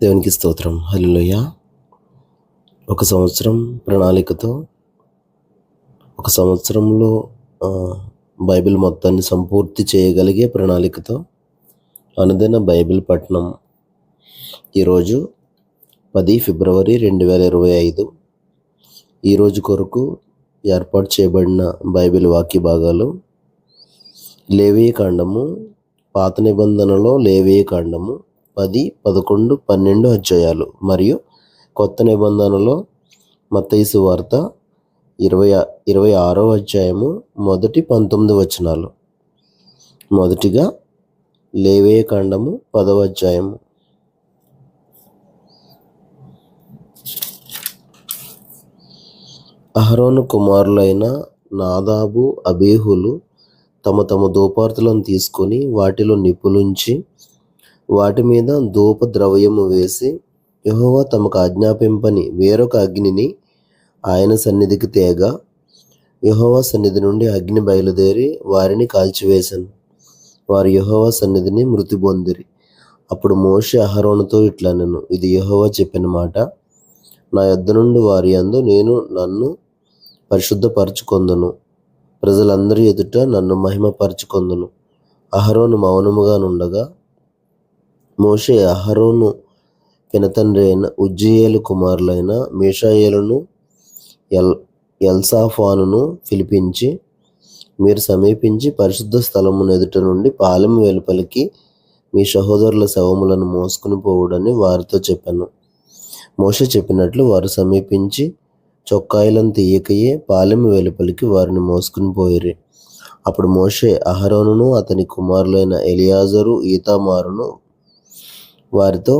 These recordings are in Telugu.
దేవునికి స్తోత్రం. హల్లెలూయా. ఒక సంవత్సరం ప్రణాళికతో, ఒక సంవత్సరంలో బైబిల్ మొత్తాన్ని సంపూర్తి చేయగలిగే ప్రణాళికతో అనుదిన బైబిల్ పఠనం ఈరోజు 10 ఫిబ్రవరి 2025. ఈరోజు కొరకు ఏర్పాటు చేయబడిన బైబిల్ వాక్య భాగాలు లేవీయ కాండము, పాత నిబంధనలో లేవీయ కాండము 10, 11, 12 అధ్యాయాలు మరియు కొత్త నిబంధనలో మత్తయి సువార్త 26వ అధ్యాయము మొదటి 19 వచనాలు. మొదటిగా లేవీయ కాండము 10వ అధ్యాయము. అహరోను కుమారులైన నాదాబు, అబీహులు తమ తమ ధూపార్తులను తీసుకొని వాటిలో నిప్పులుంచి వాటి మీద ధూప ద్రవ్యము వేసి యెహోవా తమకు ఆజ్ఞాపింపని వేరొక అగ్నిని ఆయన సన్నిధికి తేగా యెహోవా సన్నిధి నుండి అగ్ని బయలుదేరి వారిని కాల్చివేశాను. వారు యెహోవా సన్నిధిని మృతి పొందిరి. అప్పుడు మోషే అహరోనుతో ఇట్లనెను, ఇది యెహోవా చెప్పిన మాట, నా యొద్ద నుండి వారి యందు నేను నన్ను పరిశుద్ధపరచుకొందును, ప్రజలందరి ఎదుట నన్ను మహిమపరచుకొందును. అహరోను మౌనముగా నుండగా మోషే అహరోను పినతండ్రి అయిన ఉజ్జీయేలు కుమారులైన మీషాయేలును ఎల్సాఫానును పిలిపించి, మీరు సమీపించి పరిశుద్ధ స్థలమును ఎదుట నుండి పాలెము వెలుపలికి మీ సహోదరుల శవములను మోసుకుని పోవుడని వారితో చెప్పాను. మోషే చెప్పినట్లు వారు సమీపించి చొక్కాయిలను తీయకయే పాలెము వెలుపలికి వారిని మోసుకుని పోయిరి. అప్పుడు మోషే అహరోనును అతని కుమారులైన ఎలియాజరు, ఈతామారును వారితో,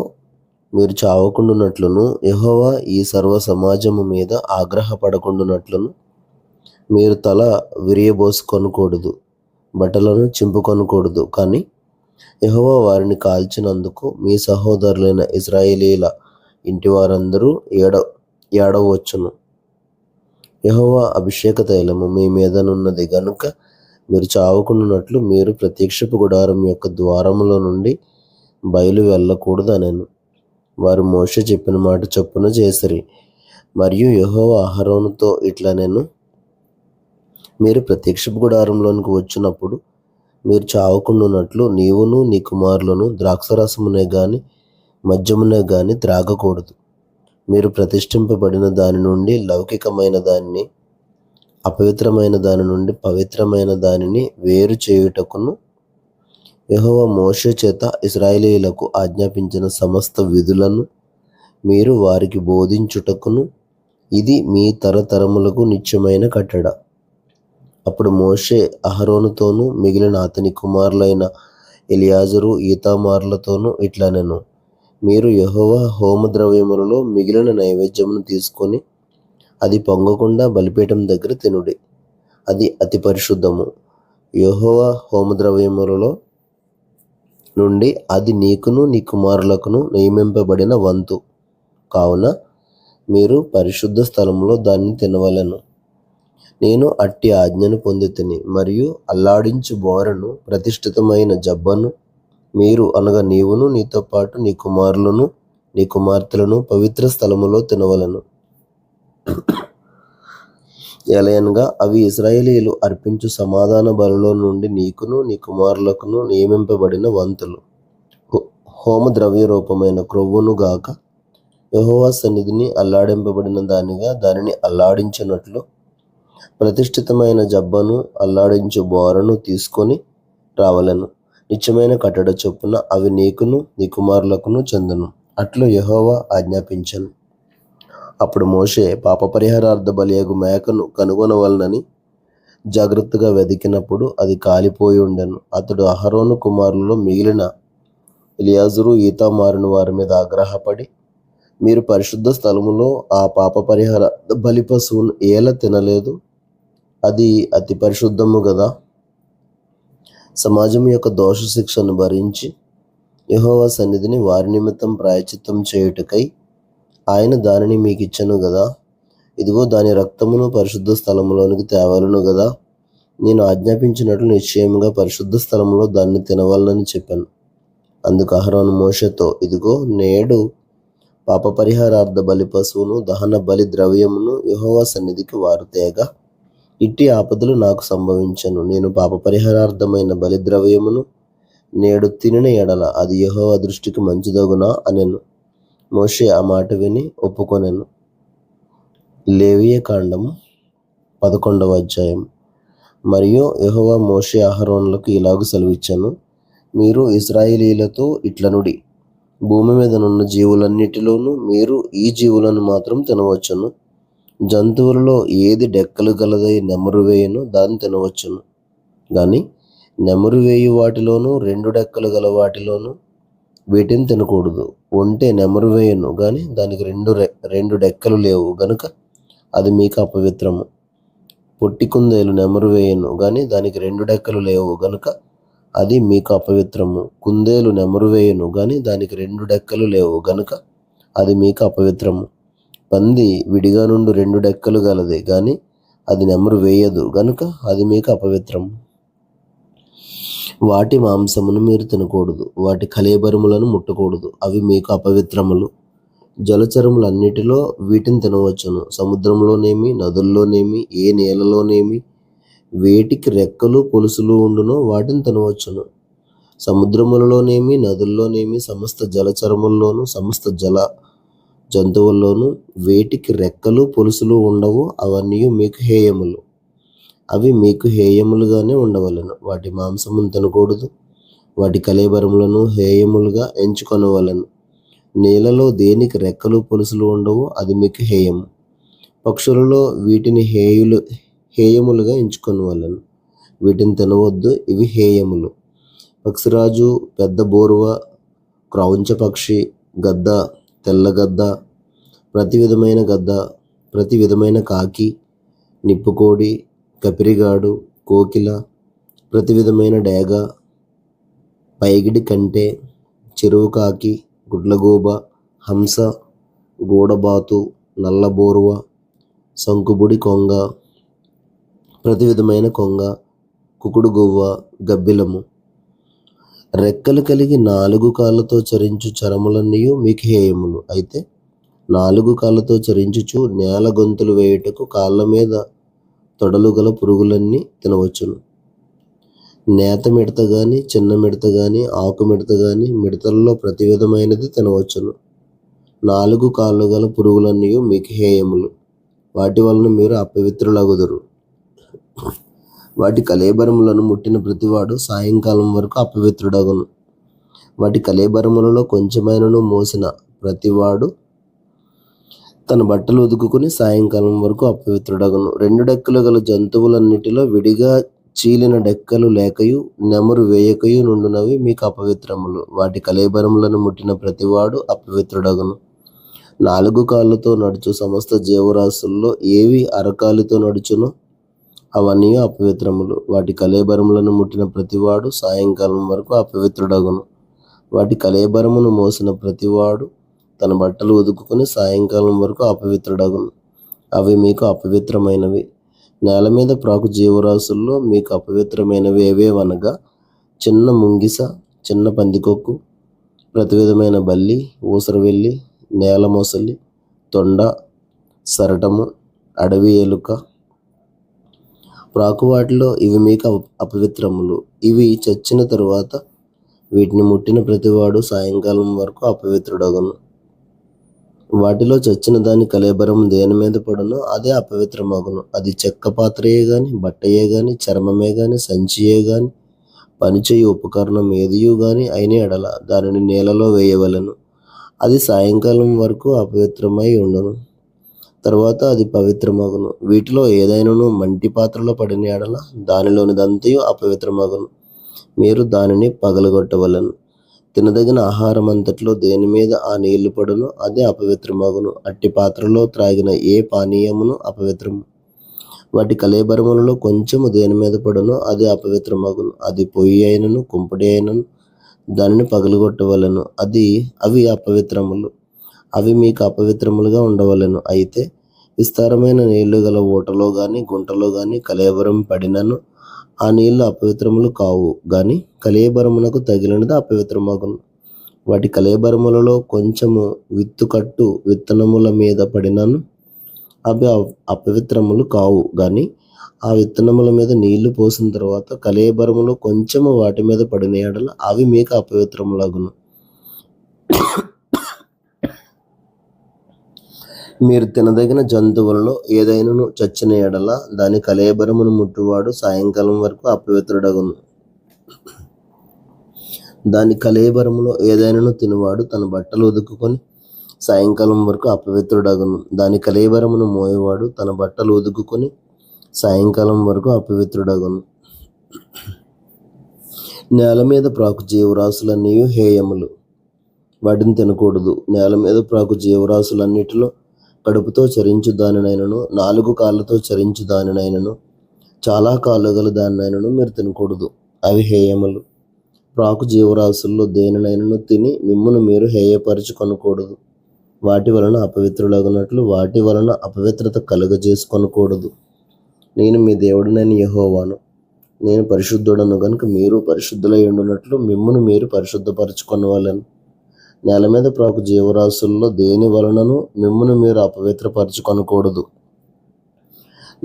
మీరు చావకుండునట్లును యెహోవా ఈ సర్వ సమాజము మీద ఆగ్రహపడకుండునట్లును మీరు తల విరియబోసుకొనకూడదు, బట్టలను చింపుకొనకూడదు. కానీ యెహోవా వారిని కాల్చినందుకు మీ సహోదరులైన ఇశ్రాయేలీల ఇంటి వారందరూ ఏడవచ్చును. యెహోవా అభిషేక తైలము మీ మీదనున్నది గనుక మీరు చావకుండునట్లు మీరు ప్రత్యక్షపు గుడారం యొక్క ద్వారముల నుండి బయలు వెళ్ళకూడదనెను. వారు మోషే చెప్పిన మాట చొప్పున చేసిరి. మరియు యెహోవా అహరోనుతో ఇట్లనెను, మీరు ప్రత్యక్షపు గుడారంలోనికి వచ్చినప్పుడు మీరు చావకుండునట్లు నీవును నీ కుమారులను ద్రాక్షరసమునే గాని మద్యమునే గాని త్రాగకూడదు. మీరు ప్రతిష్ఠింపబడిన దాని నుండి లౌకికమైన దానిని, అపవిత్రమైన దాని నుండి పవిత్రమైన దానిని వేరు చేయుటకును యెహోవా మోషే చేత ఇశ్రాయేలీయులకు ఆజ్ఞాపించిన సమస్త విధులను మీరు వారికి బోధించుటకును ఇది మీ తరతరములకు నిత్యమైన కట్టడ. అప్పుడు మోషే అహరోనుతోనూ మిగిలిన అతని కుమారులైన ఎలియాజరు, ఈతామారులతోనూ ఇట్లనెను, మీరు యెహోవా హోమద్రవ్యములలో మిగిలిన నైవేద్యమును తీసుకొని అది పొంగకుండా బలిపీఠం దగ్గర తినుడి. అది అతి పరిశుద్ధము. యెహోవా హోమద్రవ్యములలో నుండి అది నీకును నీ కుమారులకును నియమింపబడిన వంతు కావున మీరు పరిశుద్ధ స్థలములో దాన్ని తినవలెను. నేను అట్టి ఆజ్ఞను పొందితిని. మరియు అల్లాడించు బోరను, ప్రతిష్ఠితమైన జబ్బను మీరు అనగా నీవును నీతో పాటు నీ కుమారులను నీ కుమార్తెలను పవిత్ర స్థలములో తినవలెను. ఎలయనగా అవి ఇశ్రాయేలీయులు అర్పించు సమాధాన బలిలో నుండి నీకును నీ కుమారులకును నియమింపబడిన వంతులు. హోమ ద్రవ్య రూపమైన క్రొవ్వును గాక యెహోవా సన్నిధిని అల్లాడింపబడిన దానిని అల్లాడించినట్లు ప్రతిష్ఠితమైన జబ్బను, అల్లాడించు బోరను తీసుకొని రావలెను. నిత్యమైన కట్టడ చొప్పున అవి నీకును నీ కుమారులకును చెందును. అట్లు యెహోవా ఆజ్ఞాపించెను. అప్పుడు మోషే పాప పరిహారార్థ బలియగు మేకను కనుగొనవలనని జాగ్రత్తగా వెదికినప్పుడు అది కాలిపోయి ఉండెను. అతడు అహరోను కుమారులలో మిగిలిన ఎలియాజరు, ఈతామారును వారి మీద ఆగ్రహపడి, మీరు పరిశుద్ధ స్థలములో ఆ పాప పరిహార బలి పశువును ఏల తినలేదు? అది అతి పరిశుద్ధము గదా. సమాజం యొక్క దోష శిక్షను భరించి యెహోవా సన్నిధిని వారి నిమిత్తం ప్రాయశ్చిత్తం చేయుటకై ఆయన దానిని మీకు ఇచ్చెను గదా. ఇదిగో దాని రక్తమును పరిశుద్ధ స్థలములోనికి తేవలను గదా. నేను ఆజ్ఞాపించినట్లు నిశ్చయముగా పరిశుద్ధ స్థలములో దాన్ని తినవలనని చెప్పాను. అందుకు అహరోను మోషేతో, ఇదిగో నేడు పాప పరిహారార్థ బలి పశువును దహన బలి ద్రవ్యమును యెహోవా సన్నిధికి వారు తేగా, ఇట్టి ఆపదలు నాకు సంభవించను. నేను పాప పరిహారార్థమైన బలి ద్రవ్యమును నేడు తినిన ఎడల అది యెహోవా దృష్టికి మంచిదగునా అనెను. మోషే ఆ మాట విని ఒప్పుకొనెను. లేవియ కాండము 11వ అధ్యాయం. మరియు యెహోవా మోషే అహరోనులకు ఇలాగు సెలవిచ్చెను, మీరు ఇశ్రాయేలీయులతో ఇట్లనుడి, భూమి మీద నున్న జీవులన్నిటిలోనూ మీరు ఈ జీవులను మాత్రం తినవచ్చును. జంతువులలో ఏది డెక్కలు గలదై నెమరు వేయునో దాన్ని తినవచ్చును. గాని నెమరు వేయు వాటిలోనూ 2 డెక్కలు గల వాటిలోనూ వీటిని తినకూడదు. ఒంటె నెమరు వేయును గాని దానికి రెండు డెక్కలు లేవు గనుక అది మీకు అపవిత్రము. పొట్టి కుందేలు నెమరు వేయును గాని దానికి 2 డెక్కలు లేవు గనుక అది మీకు అపవిత్రము. కుందేలు నెమరు వేయును గాని దానికి 2 డెక్కలు లేవు గనుక అది మీకు అపవిత్రము. పంది విడిగా నుండి 2 డెక్కలు గలది గాని అది నెమరు వేయదు గనుక అది మీకు అపవిత్రము. వాటి మాంసమును మీరు తినకూడదు. వాటి కళేబరములను ముట్టకూడదు, అవి మీకు అపవిత్రములు. జలచరములన్నిటిలో వీటిని తినవచ్చును. సముద్రంలోనేమి, నదుల్లోనేమి, ఏ నేలలోనేమి వేటికి రెక్కలు పొలుసులు ఉండునో వాటిని తినవచ్చును. సముద్రములలోనేమి, నదుల్లోనేమి, సమస్త జలచరముల్లోనూ, సమస్త జల జంతువుల్లోనూ వేటికి రెక్కలు పొలుసులు ఉండవు, అవన్నీ మీకు హేయములు. అవి మీకు హేయములుగానే ఉండవలెను. వాటి మాంసమును తినకూడదు. వాటి కళేబరములను హేయములుగా ఎంచుకొనవలెను. నేలలో దేనికి రెక్కలు పొలుసులు ఉండవు, అది మీకు హేయము. పక్షులలో వీటిని హేయములుగా ఎంచుకొనవలెను. వీటిని తినవద్దు, ఇవి హేయములు. పక్షిరాజు, పెద్ద బోరువ, క్రౌంచ పక్షి, గద్ద, తెల్లగద్ద, ప్రతి విధమైన గద్ద, ప్రతి విధమైన కాకి, నిప్పుకోడి, కపిరిగాడు, కోకిల, ప్రతి విధమైన డేగ, పైగిడి కంటె, చెరువు కాకి, గుడ్లగూబ, హంస, గూడబాతు, నల్లబోరువ, శంకుబుడి కొంగ, ప్రతి విధమైన కొంగ, కుకుడుగువ్వ, గబ్బిలము. రెక్కలు కలిగి 4 కాళ్ళతో చరించు చరములన్నీయు మీకు హేయములు. అయితే 4 కాళ్ళతో చరించుచు నేల గొంతులు వేయుటకు కాళ్ళ మీద తొడలు గల పురుగులన్నీ తినవచ్చును. నేత మిడత గాని, చిన్న మిడత గాని, ఆకు మిడత గాని, మిడతలలో ప్రతి విధమైనది తినవచ్చును. 4 కాళ్ళు గల పురుగులన్నీ మీకు హేయములు. వాటి వలన మీరు అపవిత్రులగుదురు. వాటి కళేబరములను ముట్టిన ప్రతివాడు సాయంకాలం వరకు అపవిత్రుడగును. వాటి కళేబరములలో కొంచెమైనను మోసిన ప్రతివాడు తన బట్టలు ఉదుకుని సాయంకాలం వరకు అపవిత్రుడగును. 2 డెక్కలు గల జంతువులన్నిటిలో విడిగా చీలిన డెక్కలు లేకయు నెమరు వేయకయు నుండునవి మీకు అపవిత్రములు. వాటి కళేబరములను ముట్టిన ప్రతివాడు అపవిత్రుడగును. 4 కాళ్ళతో నడుచు సమస్త జీవరాశుల్లో ఏవి అరకాలితో నడుచునో అవన్నీ అపవిత్రములు. వాటి కళేబరములను ముట్టిన ప్రతివాడు సాయంకాలం వరకు అపవిత్రుడగును. వాటి కళేబరమును మోసిన ప్రతివాడు తన బట్టలు ఉదుకుని సాయంకాలం వరకు అపవిత్రుడగును. అవి మీకు అపవిత్రమైనవి. నేల మీద ప్రాకు జీవరాశుల్లో మీకు అపవిత్రమైనవి ఏవేవనగా చిన్న ముంగిస, చిన్న పందికొక్కు, ప్రతి విధమైన బల్లి, ఊసరవెల్లి, నేల మొసలి, తొండ, సరటము, అడవి ఎలుక. ప్రాకు వాటిలో ఇవి మీకు అపవిత్రములు. ఇవి చచ్చిన తరువాత వీటిని ముట్టిన ప్రతివాడు సాయంకాలం వరకు అపవిత్రుడగును. వాటిలో చచ్చిన దాని కళేబరం దేని మీద పడునో అదే అపవిత్రమగును. అది చెక్క పాత్రయే గాని, బట్టయే గాని, చర్మమే గాని, సంచియే గాని, పనిచేయు ఉపకరణం ఏదియూ గాని అయిన ఎడల దానిని నీళ్ళలో వేయవలెను. అది సాయంకాలం వరకు అపవిత్రమై ఉండును. తర్వాత అది పవిత్రమగును. వీటిలో ఏదైనాను మంటి పాత్రలో పడిన ఎడల దానిలోనిదంతయు అపవిత్రమగును. మీరు దానిని పగలగొట్టవలెను. తినదగిన ఆహారం అంతట్లో దేని మీద ఆ నీళ్లు పడునో అదే అపవిత్రమగును. అట్టి పాత్రలో త్రాగిన ఏ పానీయమును అపవిత్రము. వాటి కళేబరములలో కొంచెము దేని మీద పడునో అదే అపవిత్రమగును. అది పొయ్యి అయినను, కుంపటి అయినను దానిని పగలగొట్టవలెను. అవి అపవిత్రములు. అవి మీకు అపవిత్రములుగా ఉండవలెను. అయితే విస్తారమైన నీళ్లు గల ఊటలో గాని, గుంటలో గాని కళేబరం పడినను ఆ నీళ్లు అపవిత్రములు కావు గాని కళేబరమునకు తగిలినది అపవిత్రమగును. వాటి కళేబరములలో కొంచెము విత్తుకట్టు విత్తనముల మీద పడినను అవి అపవిత్రములు కావు. కానీ ఆ విత్తనముల మీద నీళ్లు పోసిన తర్వాత కళేబరములు కొంచెము వాటి మీద పడిన ఎడల అవి మీకు అపవిత్రములగును. మీరు తినదగిన జంతువులలో ఏదైనను చచ్చిన ఎడల దాని కళేబరమును ముట్టువాడు సాయంకాలం వరకు అపవిత్రుడగును. దాని కళేబరములో ఏదైనను తినువాడు తన బట్టలు ఉదుకుకొని సాయంకాలం వరకు అపవిత్రుడగును. దాని కళేబరమును మోయేవాడు తన బట్టలు ఉదుకుకొని సాయంకాలం వరకు అపవిత్రుడగును. నేల మీద ప్రాకు జీవరాశులన్నీ హేయములు, వాటిని తినకూడదు. నేల మీద ప్రాకు జీవరాశులన్నిటిలో కడుపుతో చరించు దానినైనను, 4 కాళ్ళతో చరించు దానినైనను, చాలా కాళ్ళు గల దానినైనను మీరు తినకూడదు. అవి హేయములు. ప్రాకు జీవరాశుల్లో దేనినైనను తిని మిమ్మును మీరు హేయపరచుకొనకూడదు. వాటి వలన అపవిత్రులగునట్లు వాటి వలన అపవిత్రత కలుగజేసుకొనకూడదు. నేను మీ దేవుడినైన యెహోవాను. నేను పరిశుద్ధుడను గనుక మీరు పరిశుద్ధులై ఉండునట్లు మిమ్మును మీరు పరిశుద్ధపరచుకొనవలెను. నేల మీద ప్రాకు జీవరాశుల్లో దేని వలనను మిమ్మును మీరు అపవిత్రపరచుకొనకూడదు.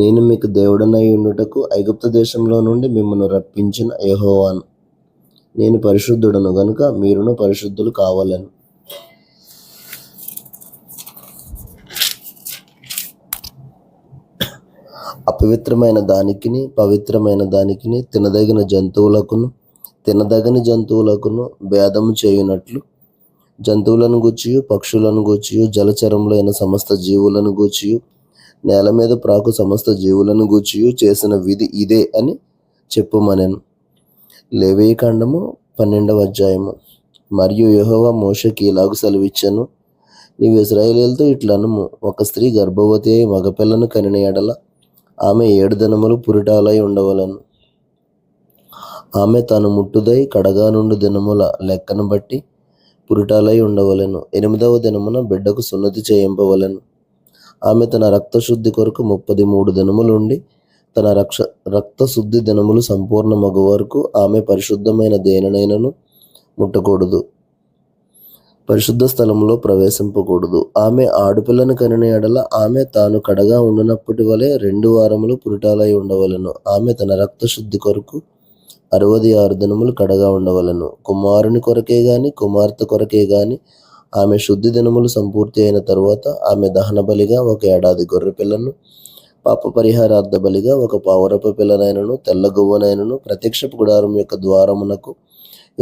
నేను మీకు దేవుడనై ఉండుటకు ఐగుప్తు దేశంలో నుండి మిమ్మును రప్పించిన యెహోవాను. నేను పరిశుద్ధుడను గనుక మీరును పరిశుద్ధులు కావలెను. అపవిత్రమైన దానికిని పవిత్రమైన దానికిని తినదగిన జంతువులకును తినదగని జంతువులకును భేదము చేయునట్లు జంతువులను గూర్చియు పక్షులను గూర్చియు జలచరములైన సమస్త జీవులను గూర్చియు నేల మీద ప్రాకు సమస్త జీవులను గూర్చియు చేసిన విధి ఇదే అని చెప్పుమనెను. లేవీకాండము 12వ అధ్యాయము. మరియు యెహోవా మోషేకి ఇలాగు సెలవిచ్చెను, నీవు ఇశ్రాయేలీయులతో ఇట్లనుము, ఒక స్త్రీ గర్భవతి అయి మగపిల్లను కనిన ఎడల ఆమె 7 దినములు పురిటాలై ఉండవలను. ఆమె తాను ముట్టుదై కడగా నుండి దినముల లెక్కను బట్టి పురిటాలై ఉండవలెను. 8వ దినమున బిడ్డకు సున్నతి చేయింపవలెను. ఆమె తన రక్తశుద్ధి కొరకు 33 దినములుండి తన రక్తశుద్ధి దినములు సంపూర్ణ మగు వరకు ఆమె పరిశుద్ధమైన దేనినైనను ముట్టకూడదు, పరిశుద్ధ స్థలంలో ప్రవేశింపకూడదు. ఆమె ఆడపిల్లను కనిన ఎడల ఆమె తాను కడగా ఉండినప్పటి వలె 2 వారములు పురిటాలై ఉండవలెను. ఆమె తన రక్తశుద్ధి కొరకు 66 దినములు కడగా ఉండవలెను. కుమారుని కొరకే గాని కుమార్తె కొరకే గాని ఆమె శుద్ధి దినములు సంపూర్తి అయిన తరువాత ఆమె దహన బలిగా 1 ఏడాది గొర్రె పిల్లను, పాప పరిహారార్థ బలిగా 1 పావురపు పిల్లనైనను తెల్ల గువ్వనైనను ప్రత్యక్షపు గుడారం యొక్క ద్వారమునకు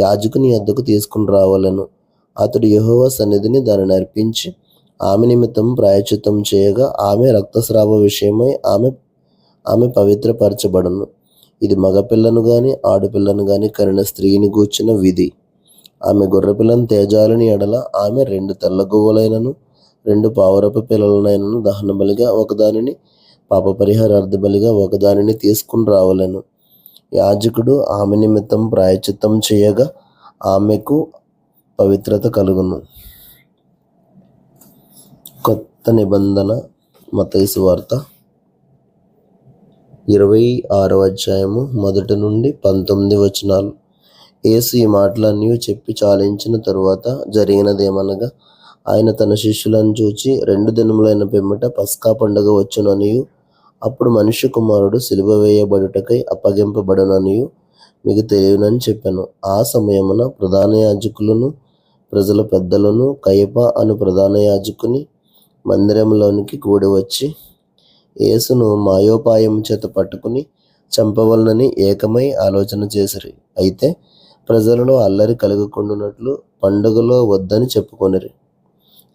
యాజకుని యొద్దకు తీసుకుని రావలెను. అతడు యెహోవా సన్నిధిని దానిని అర్పించి ఆమె నిమిత్తం ప్రాయశ్చిత్తం చేయగా ఆమె రక్తస్రావ విషయమై ఆమె పవిత్రపరచబడును. ఇది మగపిల్లను గాని ఆడపిల్లను గాని కనిన స్త్రీని గూర్చిన విధి. ఆమె గొర్రెపిల్లను తేజాలని ఎడల ఆమె 2 తెల్ల గువ్వలైనను 2 పావురపు పిల్లలనైనను దహన బలిగా 1 దానిని, పాప పరిహారార్థ బలిగా 1 దానిని తీసుకుని రావలెను. యాజకుడు ఆమె నిమిత్తం ప్రాయశ్చిత్తం చేయగా ఆమెకు పవిత్రత కలుగును. కొత్త నిబంధన మత్తయి సువార్త 26వ అధ్యాయము 1 నుండి 19 వచనాలు. యేసు ఈ మాటలన్నీ చెప్పి చాలించిన తరువాత జరిగినదేమనగా, ఆయన తన శిష్యులను చూచి 2 దినములైన పిమ్మట పస్కా పండుగ వచ్చుననియు అప్పుడు మనుష్య కుమారుడు సిలువ వేయబడుటకై అప్పగింపబడుననియు మీకు తెలియనని చెప్పాను. ఆ సమయమున ప్రధాన యాజకులను ప్రజల పెద్దలను కయప అను ప్రధాన యాజకుని మందిరంలోనికి కూడి వచ్చి యేసును మాయోపాయం చేత పట్టుకుని చంపవలనని ఏకమై ఆలోచన చేసిరి. అయితే ప్రజలలో అల్లరి కలుగకుండునట్లు పండుగలో వద్దని చెప్పుకొనిరి.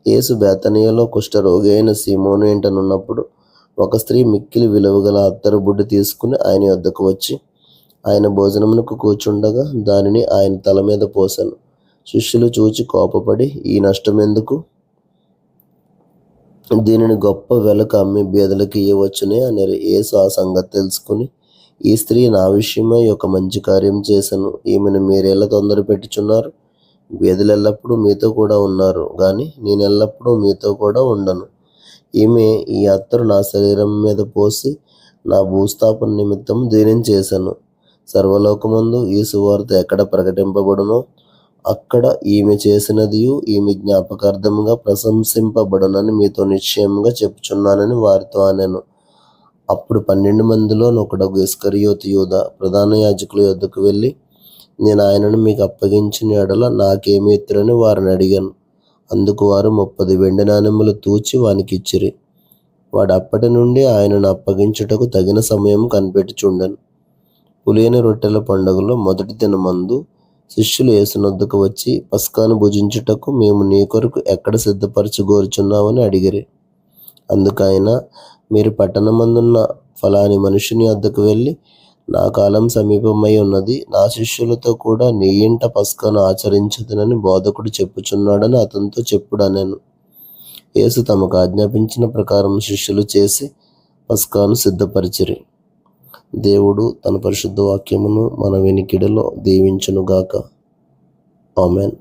యేసు బేతనియలో కుష్ఠరోగి అయిన సీమోను ఇంటనున్నప్పుడు ఒక స్త్రీ మిక్కిలి విలువగల అత్తరు బుడ్డి తీసుకుని ఆయన యొద్దకు వచ్చి ఆయన భోజనమునకు కూర్చుండగా దానిని ఆయన తల మీద పోసెను. శిష్యులు చూచి కోపపడి, ఈ నష్టం ఎందుకు? దీనిని గొప్ప వెలకు అమ్మి బీదలకు ఇయ్యవచ్చునే అనిరి. యేసు ఆ సంగతి తెలుసుకుని, ఈ స్త్రీ నా విషయమై ఒక మంచి కార్యం చేశాను. ఈమెను మీరెలా తొందర పెట్టుచున్నారు? బీదలు ఎల్లప్పుడూ మీతో కూడా ఉన్నారు, కానీ నేను ఎల్లప్పుడూ మీతో కూడా ఉండను. ఈమె ఈ అత్తరు నా శరీరం మీద పోసి నా భూస్థాపన నిమిత్తం దీనిని చేశాను. సర్వలోకమందు ఈ సువార్త ఎక్కడ ప్రకటింపబడునో అక్కడ ఈమె చేసినదియు ఈమె జ్ఞాపకార్థముగా ప్రశంసింపబడునని మీతో నిశ్చయముగా చెప్పుచున్నానని వారితో అనెను. అప్పుడు 12 మందిలోనొకడగు ఇస్కరియోతు యూదా ప్రధాన యాజకుల యొద్దకు వెళ్ళి, నేను ఆయనను మీకు అప్పగించిన యెడల నాకేమి ఇత్తురని వారిని అడిగాను. అందుకు వారు 30 వెండి నాణెములు తూచి వానికిచ్చిరి. వాడు అప్పటి నుండి ఆయనను అప్పగించుటకు తగిన సమయం కనిపెట్టుచుండెను. పులియని రొట్టెల పండుగలో మొదటి దినమందు శిష్యులు యేసునొద్దకు వచ్చి, పస్కాను భుజించుటకు మేము నీ కొరకు ఎక్కడ సిద్ధపరచగోరుచున్నామని అడిగిరి. అందుకైన, మీరు పట్టణమందున్న ఫలాని మనుషుని వద్దకు వెళ్ళి, నా కాలం సమీపమై ఉన్నది, నా శిష్యులతో కూడా నీ ఇంట పస్కాను ఆచరించుదునని బోధకుడు చెప్పుచున్నాడని అతనితో చెప్పుడనెను. యేసు తమకు ఆజ్ఞాపించిన ప్రకారం శిష్యులు చేసి పస్కాను సిద్ధపరిచిరి. దేవుడు తన పరిశుద్ధ వాక్యమును మన వినికిడిలో దీవించునుగాక. ఆమెన్.